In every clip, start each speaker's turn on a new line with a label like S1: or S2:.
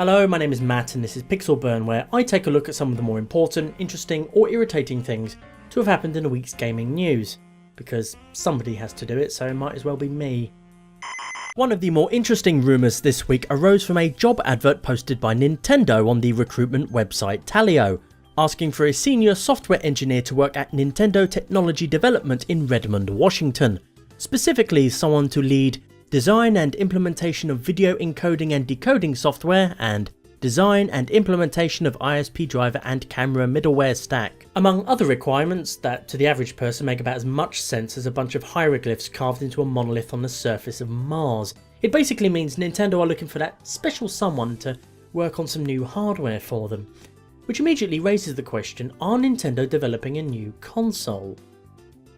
S1: Hello, my name is Matt and this is Pixel Burn, where I take a look at some of the more important, interesting or irritating things to have happened in a week's gaming news. Because somebody has to do it, so it might as well be me. One of the more interesting rumours this week arose from a job advert posted by Nintendo on the recruitment website Talio, asking for a senior software engineer to work at Nintendo Technology Development in Redmond, Washington. Specifically, someone to lead design and implementation of video encoding and decoding software, and design and implementation of ISP driver and camera middleware stack. Among other requirements that to the average person make about as much sense as a bunch of hieroglyphs carved into a monolith on the surface of Mars. It basically means Nintendo are looking for that special someone to work on some new hardware for them. Which immediately raises the question, are Nintendo developing a new console?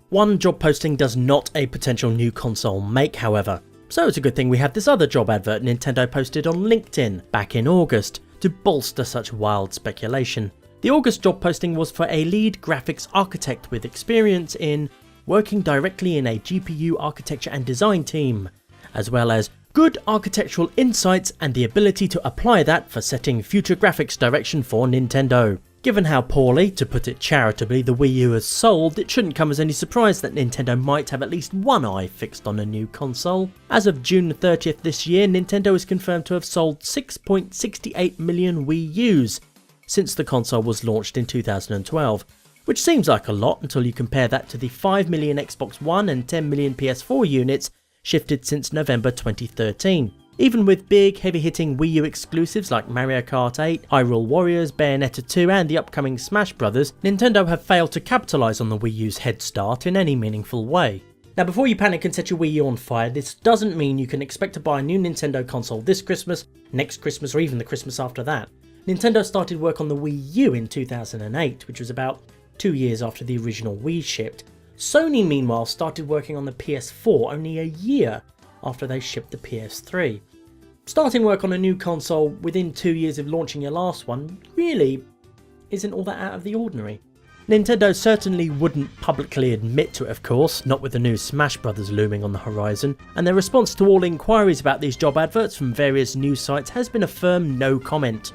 S1: One job posting does not a potential new console make, however. So it's a good thing we have this other job advert Nintendo posted on LinkedIn back in August to bolster such wild speculation. The August job posting was for a lead graphics architect with experience in working directly in a GPU architecture and design team, as well as good architectural insights and the ability to apply that for setting future graphics direction for Nintendo. Given how poorly, to put it charitably, the Wii U has sold, it shouldn't come as any surprise that Nintendo might have at least one eye fixed on a new console. As of June 30th this year, Nintendo is confirmed to have sold 6.68 million Wii U's since the console was launched in 2012, which seems like a lot until you compare that to the 5 million Xbox One and 10 million PS4 units shifted since November 2013. Even with big, heavy-hitting Wii U exclusives like Mario Kart 8, Hyrule Warriors, Bayonetta 2 and the upcoming Smash Bros, Nintendo have failed to capitalise on the Wii U's head start in any meaningful way. Now before you panic and set your Wii U on fire, this doesn't mean you can expect to buy a new Nintendo console this Christmas, next Christmas or even the Christmas after that. Nintendo started work on the Wii U in 2008, which was about 2 years after the original Wii shipped. Sony meanwhile started working on the PS4 only a year after they shipped the PS3. Starting work on a new console within 2 years of launching your last one really isn't all that out of the ordinary. Nintendo certainly wouldn't publicly admit to it, of course, not with the new Smash Bros looming on the horizon, and their response to all inquiries about these job adverts from various news sites has been a firm no comment,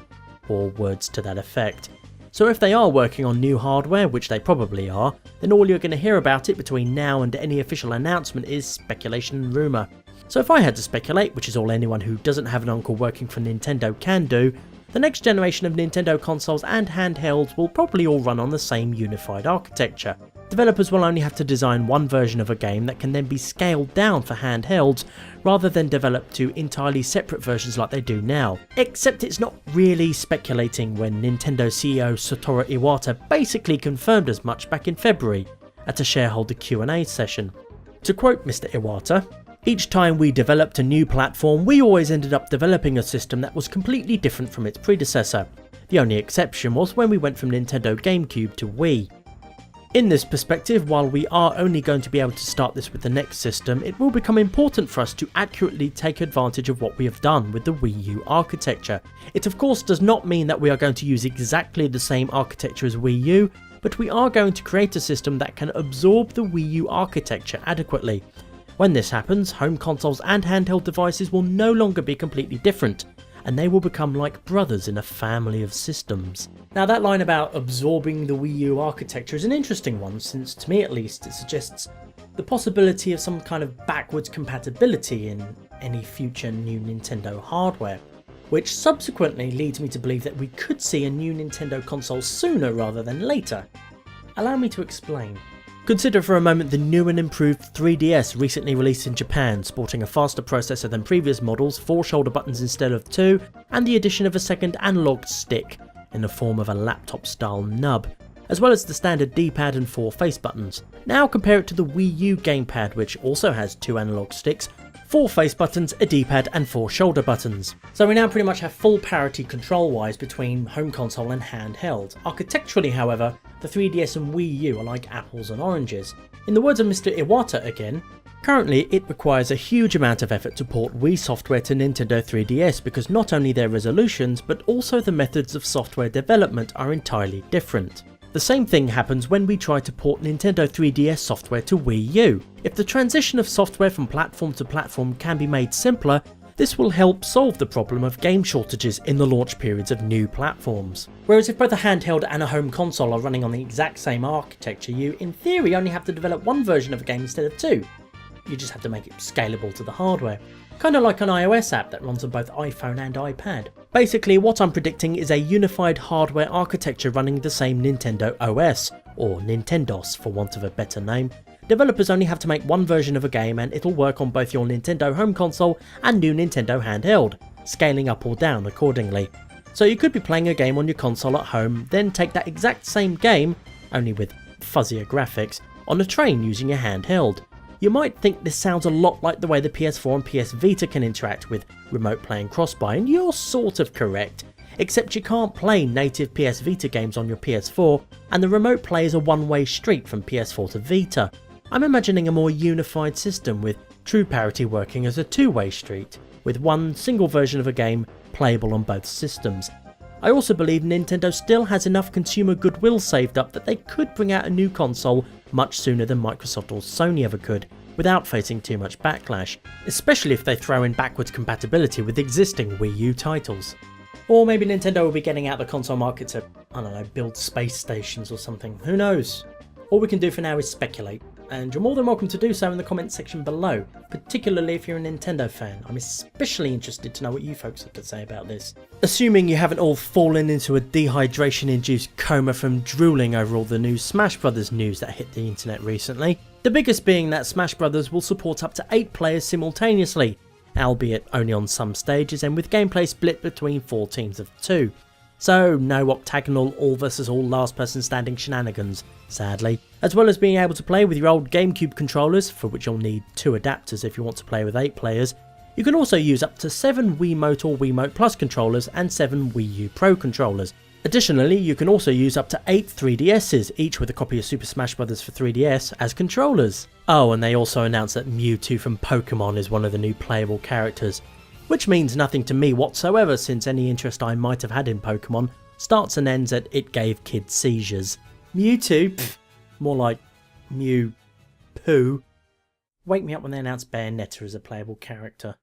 S1: or words to that effect. So if they are working on new hardware, which they probably are, then all you're going to hear about it between now and any official announcement is speculation and rumour. So if I had to speculate, which is all anyone who doesn't have an uncle working for Nintendo can do, the next generation of Nintendo consoles and handhelds will probably all run on the same unified architecture. Developers will only have to design one version of a game that can then be scaled down for handhelds, rather than develop two entirely separate versions like they do now. Except it's not really speculating when Nintendo CEO Satoru Iwata basically confirmed as much back in February at a shareholder Q&A session. To quote Mr. Iwata, "Each time we developed a new platform, we always ended up developing a system that was completely different from its predecessor. The only exception was when we went from Nintendo GameCube to Wii. In this perspective, while we are only going to be able to start this with the next system, it will become important for us to accurately take advantage of what we have done with the Wii U architecture. It of course does not mean that we are going to use exactly the same architecture as Wii U, but we are going to create a system that can absorb the Wii U architecture adequately. When this happens, home consoles and handheld devices will no longer be completely different, and they will become like brothers in a family of systems." Now that line about absorbing the Wii U architecture is an interesting one, since to me at least it suggests the possibility of some kind of backwards compatibility in any future new Nintendo hardware, which subsequently leads me to believe that we could see a new Nintendo console sooner rather than later. Allow me to explain. Consider for a moment the new and improved 3DS recently released in Japan, sporting a faster processor than previous models, 4 shoulder buttons instead of 2, and the addition of a second analog stick in the form of a laptop style nub, as well as the standard D-pad and 4 face buttons. Now compare it to the Wii U gamepad, which also has 2 analog sticks, 4 face buttons, a D-pad and 4 shoulder buttons. So we now pretty much have full parity control-wise between home console and handheld. Architecturally, however, the 3DS and Wii U are like apples and oranges. In the words of Mr. Iwata again, currently it requires a huge amount of effort to port Wii software to Nintendo 3DS because not only their resolutions but also the methods of software development are entirely different. The same thing happens when we try to port Nintendo 3DS software to Wii U. If the transition of software from platform to platform can be made simpler, This will help solve the problem of game shortages in the launch periods of new platforms. Whereas if both a handheld and a home console are running on the exact same architecture, you in theory only have to develop one version of a game instead of two. You just have to make it scalable to the hardware. Kind of like an iOS app that runs on both iPhone and iPad. Basically, what I'm predicting is a unified hardware architecture running the same Nintendo OS, or Nintendos for want of a better name. Developers only have to make one version of a game and it'll work on both your Nintendo home console and new Nintendo handheld, scaling up or down accordingly. So you could be playing a game on your console at home, then take that exact same game, only with fuzzier graphics, on a train using your handheld. You might think this sounds a lot like the way the PS4 and PS Vita can interact with remote play and cross-buy, and you're sort of correct, except you can't play native PS Vita games on your PS4, and the remote play is a one-way street from PS4 to Vita. I'm imagining a more unified system with true parity working as a two-way street, with one single version of a game playable on both systems. I also believe Nintendo still has enough consumer goodwill saved up that they could bring out a new console much sooner than Microsoft or Sony ever could, without facing too much backlash, especially if they throw in backwards compatibility with existing Wii U titles. Or maybe Nintendo will be getting out the console market to, I don't know, build space stations or something, who knows? All we can do for now is speculate, and you're more than welcome to do so in the comments section below, particularly if you're a Nintendo fan. I'm especially interested to know what you folks have to say about this. Assuming you haven't all fallen into a dehydration-induced coma from drooling over all the new Smash Bros. News that hit the internet recently, the biggest being that Smash Bros. Will support up to 8 players simultaneously, albeit only on some stages and with gameplay split between 4 teams of 2. So no octagonal all versus all last person standing shenanigans, sadly. As well as being able to play with your old GameCube controllers, for which you'll need 2 adapters if you want to play with 8 players, you can also use up to 7 Wiimote or Wiimote Plus controllers and 7 Wii U Pro controllers. Additionally, you can also use up to 8 3DSs, each with a copy of Super Smash Bros. For 3DS, as controllers. Oh, and they also announced that MewWho from Pokemon is one of the new playable characters. Which means nothing to me whatsoever, since any interest I might have had in Pokemon starts and ends at "it gave kids seizures." Mewtwo? Pfft, more like Mew-Poo. Wake me up when they announce Bayonetta as a playable character.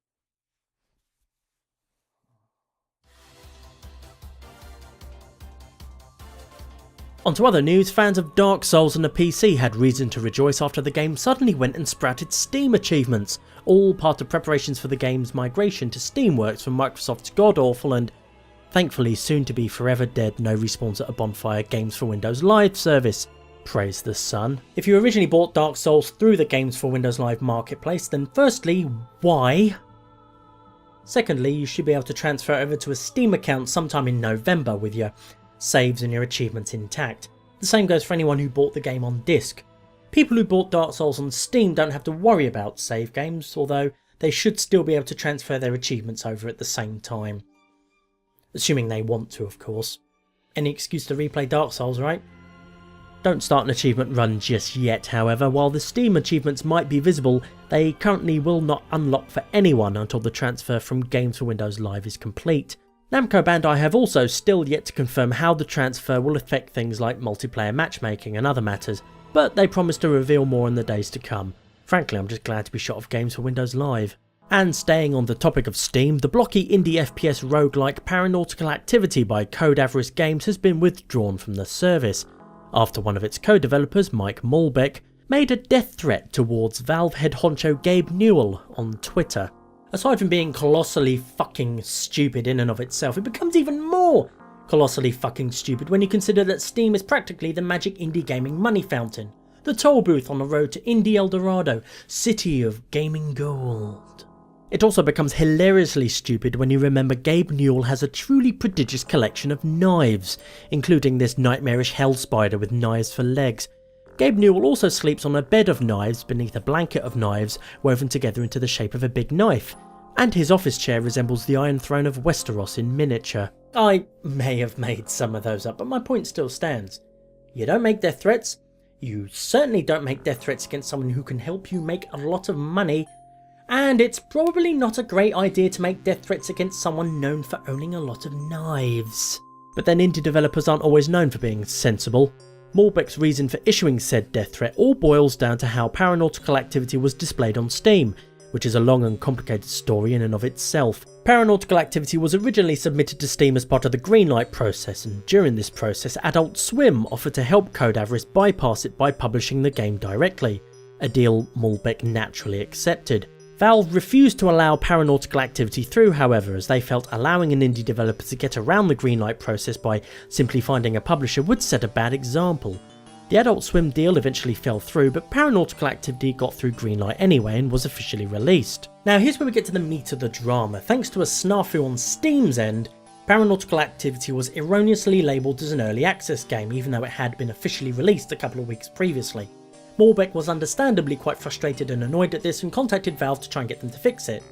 S1: On to other news, fans of Dark Souls on the PC had reason to rejoice after the game suddenly went and sprouted Steam achievements, all part of preparations for the game's migration to Steamworks from Microsoft's god-awful and, thankfully soon to be forever dead, no respawns at a bonfire Games for Windows Live service. Praise the sun. If you originally bought Dark Souls through the Games for Windows Live marketplace, then firstly, why? Secondly, you should be able to transfer over to a Steam account sometime in November with your saves and your achievements intact. The same goes for anyone who bought the game on disc. People who bought Dark Souls on Steam don't have to worry about save games, although they should still be able to transfer their achievements over at the same time. Assuming they want to, of course. Any excuse to replay Dark Souls, right? Don't start an achievement run just yet, however. While the Steam achievements might be visible, they currently will not unlock for anyone until the transfer from Games for Windows Live is complete. Namco Bandai have also still yet to confirm how the transfer will affect things like multiplayer matchmaking and other matters, but they promise to reveal more in the days to come. Frankly, I'm just glad to be shot of Games for Windows Live. And staying on the topic of Steam, the blocky indie FPS roguelike Paranormal Activity by Code Avarice Games has been withdrawn from the service, after one of its co-developers, Mike Malbec, made a death threat towards Valve head honcho Gabe Newell on Twitter. Aside from being colossally fucking stupid in and of itself, it becomes even more colossally fucking stupid when you consider that Steam is practically the magic indie gaming money fountain, the toll booth on the road to Indie Eldorado, city of gaming gold. It also becomes hilariously stupid when you remember Gabe Newell has a truly prodigious collection of knives, including this nightmarish hell spider with knives for legs. Gabe Newell also sleeps on a bed of knives beneath a blanket of knives woven together into the shape of a big knife, and his office chair resembles the Iron Throne of Westeros in miniature. I may have made some of those up, but my point still stands. You don't make death threats. You certainly don't make death threats against someone who can help you make a lot of money. And it's probably not a great idea to make death threats against someone known for owning a lot of knives. But then indie developers aren't always known for being sensible. Malbec's reason for issuing said death threat all boils down to how Paranormal Activity was displayed on Steam, which is a long and complicated story in and of itself. Paranormal Activity was originally submitted to Steam as part of the greenlight process, and during this process Adult Swim offered to help Code Avarice bypass it by publishing the game directly, a deal Malbec naturally accepted. Valve refused to allow Paranormal Activity through, however, as they felt allowing an indie developer to get around the greenlight process by simply finding a publisher would set a bad example. The Adult Swim deal eventually fell through, but Paranormal Activity got through greenlight anyway and was officially released. Now here's where we get to the meat of the drama. Thanks to a snafu on Steam's end, Paranormal Activity was erroneously labelled as an early access game, even though it had been officially released a couple of weeks previously. Malbec was understandably quite frustrated and annoyed at this and contacted Valve to try and get them to fix it.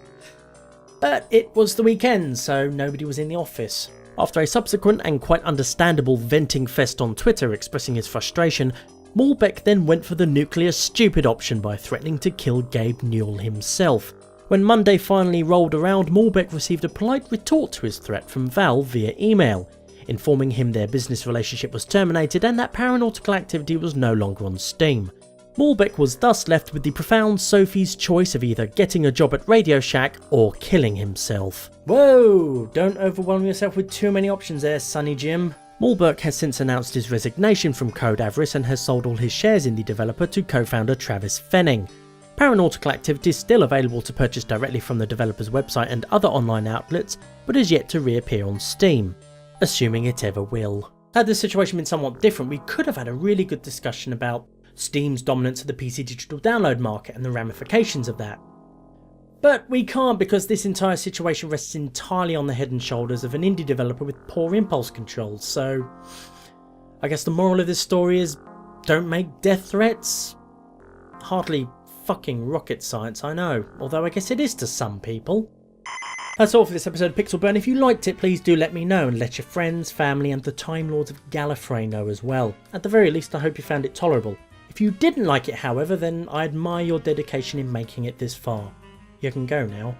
S1: But it was the weekend, so nobody was in the office. After a subsequent and quite understandable venting fest on Twitter expressing his frustration, Malbec then went for the nuclear stupid option by threatening to kill Gabe Newell himself. When Monday finally rolled around, Malbec received a polite retort to his threat from Valve via email, informing him their business relationship was terminated and that Paranormal Activity was no longer on Steam. Malbec was thus left with the profound Sophie's choice of either getting a job at Radio Shack or killing himself. Whoa, don't overwhelm yourself with too many options there, Sonny Jim. Malbec has since announced his resignation from Code Avarice and has sold all his shares in the developer to co-founder Travis Fenning. Paranormal Activity is still available to purchase directly from the developer's website and other online outlets, but is yet to reappear on Steam, assuming it ever will. Had the situation been somewhat different, we could have had a really good discussion about Steam's dominance of the PC digital download market and the ramifications of that. But we can't, because this entire situation rests entirely on the head and shoulders of an indie developer with poor impulse control, so I guess the moral of this story is don't make death threats. Hardly fucking rocket science, I know, although I guess it is to some people. That's all for this episode of Pixel Burn. If you liked it, please do let me know and let your friends, family and the Time Lords of Gallifrey know as well. At the very least, I hope you found it tolerable. If you didn't like it, however, then I admire your dedication in making it this far. You can go now.